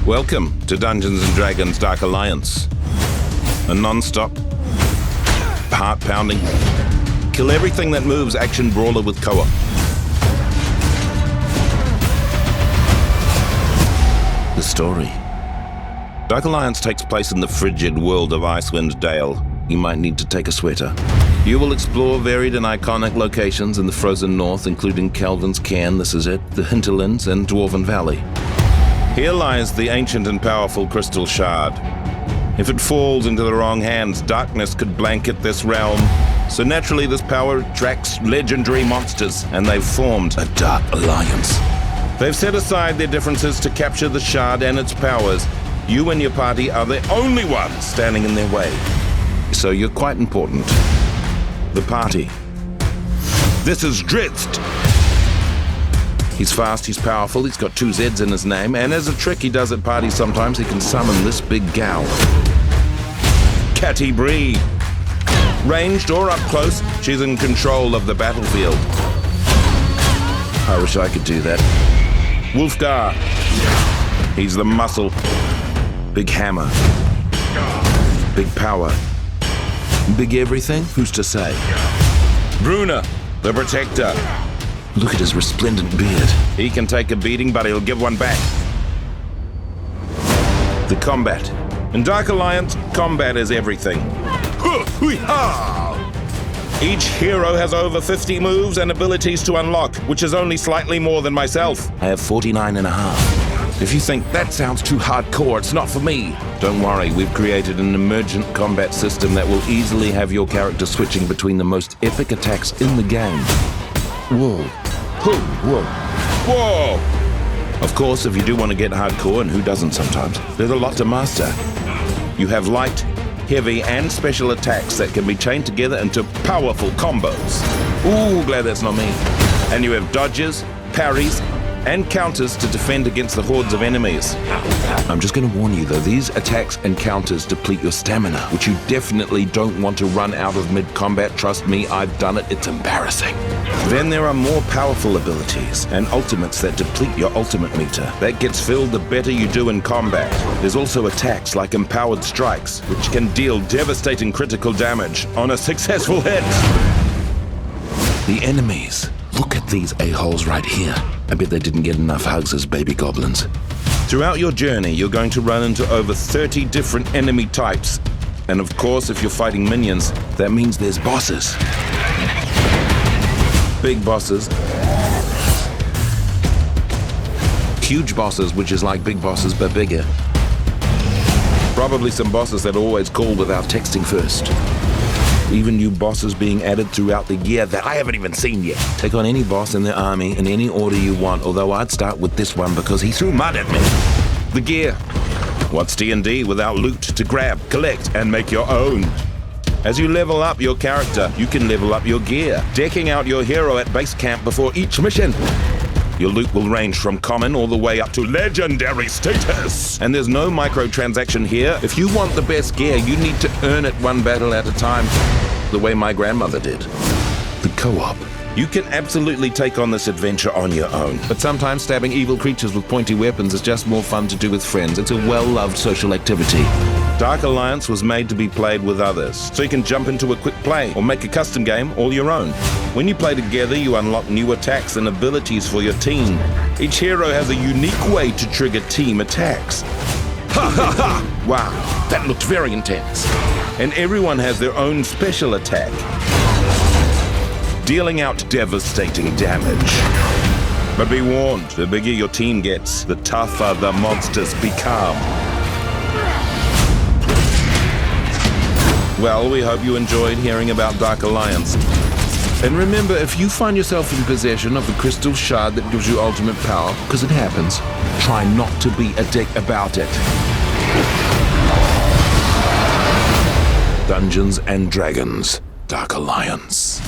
Welcome to Dungeons & Dragons Dark Alliance. A non-stop, heart-pounding, kill everything that moves action brawler with co-op. The story. Dark Alliance takes place in the frigid world of Icewind Dale. You might need to take a sweater. You will explore varied and iconic locations in the frozen north, including Calvin's Cairn, this is it, the Hinterlands, and Dwarven Valley. Here lies the ancient and powerful Crystal Shard. If it falls into the wrong hands, darkness could blanket this realm. So naturally, this power attracts legendary monsters, and they've formed a Dark Alliance. They've set aside their differences to capture the Shard and its powers. You and your party are the only ones standing in their way. So you're quite important. The party. This is Drizzt. He's fast, he's powerful, he's got 2 Z's in his name, and as a trick he does at parties sometimes, he can summon this big gal. Catty Bree. Ranged or up close, she's in control of the battlefield. I wish I could do that. Wolfgar. He's the muscle. Big hammer. Big power. Big everything? Who's to say? Bruna, the protector. Look at his resplendent beard. He can take a beating, but he'll give one back. The combat. In Dark Alliance, combat is everything. Each hero has over 50 moves and abilities to unlock, which is only slightly more than myself. I have 49 and a half. If you think that sounds too hardcore, it's not for me. Don't worry, we've created an emergent combat system that will easily have your character switching between the most epic attacks in the game. Whoa. Whoa. Whoa! Of course, if you do want to get hardcore, and who doesn't sometimes, there's a lot to master. You have light, heavy, and special attacks that can be chained together into powerful combos. Ooh, glad that's not me. And you have dodges, parries, and counters to defend against the hordes of enemies. I'm just going to warn you though, these attacks and counters deplete your stamina, which you definitely don't want to run out of mid-combat. Trust me, I've done it, it's embarrassing. Then there are more powerful abilities and ultimates that deplete your ultimate meter. That gets filled the better you do in combat. There's also attacks like empowered strikes, which can deal devastating critical damage on a successful hit. The enemies. Look at these a-holes right here. I bet they didn't get enough hugs as baby goblins. Throughout your journey, you're going to run into over 30 different enemy types. And of course, if you're fighting minions, that means there's bosses. Big bosses. Huge bosses, which is like big bosses, but bigger. Probably some bosses that always call without texting first. Even new bosses being added throughout the year that I haven't even seen yet. Take on any boss in the army in any order you want, although I'd start with this one because he threw mud at me. The gear. What's D&D without loot to grab, collect, and make your own? As you level up your character, you can level up your gear, decking out your hero at base camp before each mission. Your loot will range from common all the way up to legendary status. And there's no microtransaction here. If you want the best gear, you need to earn it one battle at a time, the way my grandmother did. The co-op. You can absolutely take on this adventure on your own. But sometimes stabbing evil creatures with pointy weapons is just more fun to do with friends. It's a well-loved social activity. Dark Alliance was made to be played with others, so you can jump into a quick play or make a custom game all your own. When you play together, you unlock new attacks and abilities for your team. Each hero has a unique way to trigger team attacks. Ha ha ha! Wow, that looked very intense. And everyone has their own special attack, dealing out devastating damage. But be warned, the bigger your team gets, the tougher the monsters become. Well, we hope you enjoyed hearing about Dark Alliance. And remember, if you find yourself in possession of the crystal shard that gives you ultimate power, because it happens, try not to be a dick about it. Dungeons and Dragons, Dark Alliance.